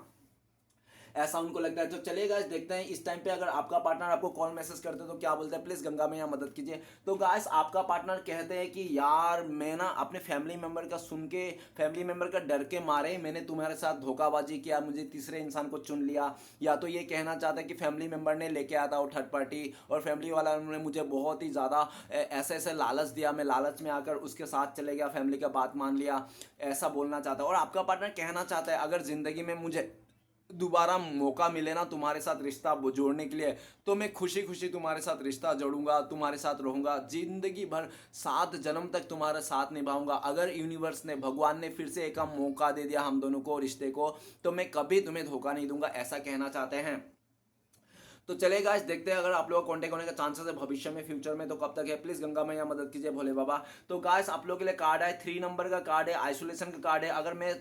ऐसा उनको लगता है। तो चलिए गाइस देखते हैं इस टाइम पे अगर आपका पार्टनर आपको कॉल मैसेज करते हैं तो क्या बोलते हैं, प्लीज गंगा मैया मदद कीजिए। तो गाइस आपका पार्टनर कहते हैं कि यार मैं ना अपने फैमिली मेंबर का सुन के, फैमिली मेंबर का डर के मारे मैंने तुम्हारे साथ धोखाबाजी किया, मुझे तीसरे इंसान को चुन लिया। या तो ये कहना चाहता है कि फैमिली मेंबर ने लेके आया था वो थर्ड पार्टी और फैमिली वाला ने मुझे बहुत ही ज़्यादा ऐसे ऐसे लालच दिया, मैं लालच में आकर उसके साथ चले गया, फैमिली का बात मान लिया, ऐसा बोलना चाहता है। और आपका पार्टनर कहना चाहता है अगर ज़िंदगी में मुझे दोबारा मौका मिले ना तुम्हारे साथ रिश्ता जोड़ने के लिए तो मैं खुशी खुशी तुम्हारे साथ रिश्ता जोड़ूंगा, तुम्हारे साथ रहूंगा, जिंदगी भर 7 जन्म तक तुम्हारे साथ निभाऊंगा। अगर यूनिवर्स ने, भगवान ने फिर से एक मौका दे दिया हम दोनों को, रिश्ते को, तो मैं कभी तुम्हें धोखा नहीं दूंगा, ऐसा कहना चाहते हैं। तो चले गाइस देखते हैं अगर आप लोगों का कांटेक्ट होने का चांसेस है भविष्य में, फ्यूचर में, तो कब तक है, प्लीज गंगा मैया मदद कीजिए भोले बाबा। तो गाइस आप लोगों के लिए कार्ड है, 3 नंबर का कार्ड है, आइसोलेशन का कार्ड है। अगर मैं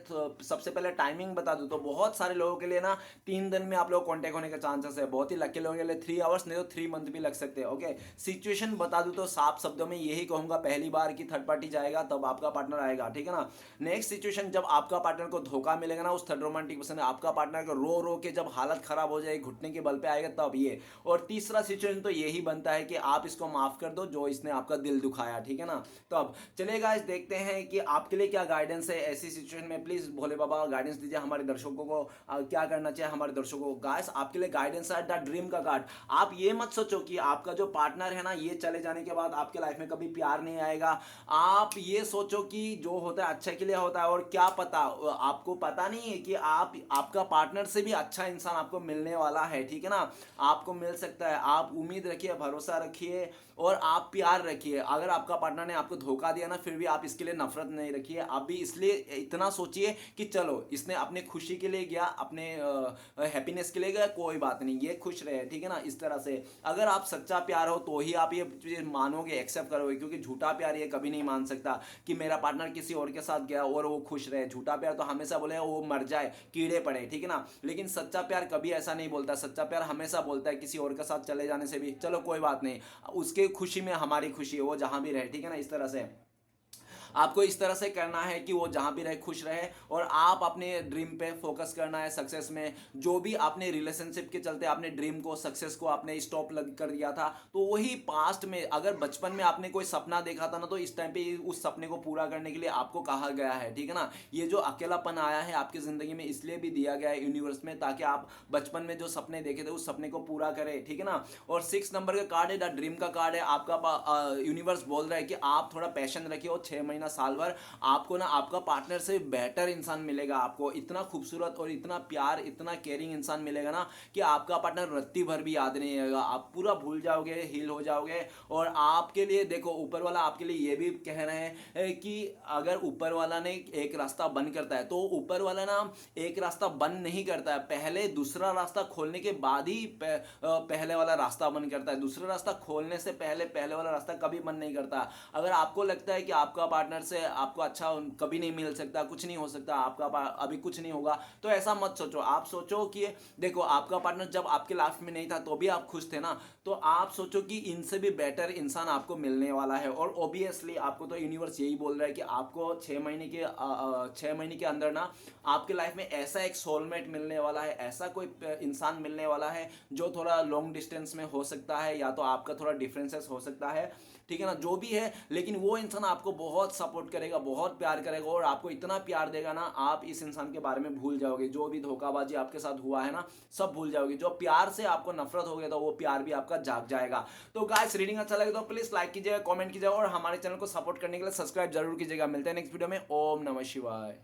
सबसे पहले टाइमिंग बता दूं तो बहुत सारे लोगों के लिए ना 3 दिन में आप लोग कांटेक्ट होने का चांसेस है, बहुत ही लकी लोगों के लिए 3 आवर्स नहीं तो 3 मंथ भी लग सकते हैं। ओके, सिचुएशन बता दूं तो साफ शब्दों में यही कहूंगा, पहली बार की थर्ड पार्टी जाएगा तब आपका पार्टनर आएगा, ठीक है ना। नेक्स्ट सिचुएशन जब आपका पार्टनर को धोखा मिलेगा ना उस थर्ड रोमांटिक पर्सन, आपका पार्टनर को रो रो के जब हालत खराब हो जाए, घुटने के बल पे आएगा तब ये। और तीसरा सिचुएशन तो यही बनता है कि आप इसको माफ कर दो जो इसने आपका दिल दुखाया, ठीक है ना। तो अब चलिए गाइस देखते हैं कि आपके लिए क्या गाइडेंस है ऐसी सिचुएशन में। प्लीज भोले बाबा गाइडेंस दीजिए हमारे दर्शकों को, क्या करना चाहिए हमारे दर्शकों को। गाइस आपके लिए गाइडेंस है द ड्रीम का कार्ड। आप ये मत सोचो कि आपका जो पार्टनर है ना ये चले जाने के बाद आपके लाइफ में कभी प्यार नहीं आएगा। आप ये सोचो कि जो होता है अच्छे के लिए होता है, और क्या पता, आपको पता नहीं है कि आपका पार्टनर से भी अच्छा इंसान आपको मिलने वाला है, ठीक है ना। आपको मिल सकता है, आप उम्मीद रखिए, भरोसा रखिए और आप प्यार रखिए। अगर आपका पार्टनर ने आपको धोखा दिया ना फिर भी आप इसके लिए नफरत नहीं रखिए, आप भी इसलिए इतना सोचिए कि चलो इसने अपने खुशी के लिए गया, अपने हैप्पीनेस के लिए गया, कोई बात नहीं, ये खुश रहे, ठीक है ना। इस तरह से अगर आप सच्चा प्यार हो तो ही आप ये चीज़ मानोगे, एक्सेप्ट करोगे, क्योंकि झूठा प्यार ये कभी नहीं मान सकता कि मेरा पार्टनर किसी और के साथ गया और वो खुश रहे। झूठा प्यार तो हमेशा बोले वो मर जाए, कीड़े पड़े, ठीक है ना। लेकिन सच्चा प्यार कभी ऐसा नहीं बोलता, सच्चा प्यार हमेशा बोलता है किसी और के साथ चले जाने से भी चलो कोई बात नहीं, उसके खुशी में हमारी खुशी है, वो जहां भी रहे, ठीक है ना। इस तरह से आपको इस तरह से करना है कि वो जहां भी रहे खुश रहे और आप अपने ड्रीम पे फोकस करना है, सक्सेस में। जो भी आपने रिलेशनशिप के चलते आपने ड्रीम को, सक्सेस को आपने स्टॉप लग कर दिया था, तो वही पास्ट में अगर बचपन में आपने कोई सपना देखा था ना तो इस टाइम पे उस सपने को पूरा करने के लिए आपको कहा गया है, ठीक है ना। ये जो अकेलापन आया है आपकी जिंदगी में इसलिए भी दिया गया है यूनिवर्स में, ताकि आप बचपन में जो सपने देखे थे उस सपने को पूरा करें, ठीक है ना। और 6 नंबर का कार्ड है द ड्रीम का कार्ड है। आपका यूनिवर्स बोल रहा है कि आप थोड़ा पैशन रखिए और 6 महीना साल भर आपको ना आपका पार्टनर से बेटर इंसान मिलेगा। आपको इतना खूबसूरत और इतना प्यार, इतना केयरिंग इंसान मिलेगा ना कि आपका पार्टनर रत्ती भर भी याद नहीं आएगा, आप पूरा भूल जाओगे, हील हो जाओगे। और आपके लिए देखो ऊपर वाला आपके लिए ये भी कह रहे हैं कि अगर ऊपर वाला ने एक रास्ता बंद करता है तो ऊपर वाला ना एक रास्ता बंद नहीं करता है, पहले दूसरा रास्ता खोलने के बाद ही पहले वाला रास्ता बंद करता है। दूसरा रास्ता खोलने से पहले पहले वाला रास्ता कभी बंद नहीं करता। अगर आपको लगता है कि आपका पार्टनर से आपको अच्छा कभी नहीं मिल सकता, कुछ नहीं हो सकता, आपका अभी कुछ नहीं होगा, तो ऐसा मत सोचो। आप सोचो कि देखो आपका पार्टनर जब आपके लाइफ में नहीं था तो भी आप खुश थे ना, तो आप सोचो कि इनसे भी बेटर इंसान आपको मिलने वाला है। और ऑब्वियसली आपको तो यूनिवर्स यही बोल रहा है कि आपको 6 महीने के अंदर ना आपके लाइफ में ऐसा एक सोलमेट मिलने वाला है, ऐसा कोई इंसान मिलने वाला है जो थोड़ा लॉन्ग डिस्टेंस में हो सकता है, या तो आपका थोड़ा डिफरेंसेस हो सकता है, ठीक है ना। जो भी है लेकिन वो इंसान आपको बहुत सपोर्ट करेगा, बहुत प्यार करेगा और आपको इतना प्यार देगा ना आप इस इंसान के बारे में भूल जाओगे। जो भी धोखाबाजी आपके साथ हुआ है ना सब भूल जाओगे। जो प्यार से आपको नफरत हो गया था वो प्यार भी आपका जाग जाएगा। तो गाइस रीडिंग अच्छा लगे तो प्लीज लाइक कीजिएगा, कमेंट कीजिएगा और हमारे चैनल को सपोर्ट करने के लिए सब्सक्राइब जरूर कीजिएगा। मिलते हैं नेक्स्ट वीडियो में। ओम नमः शिवाय।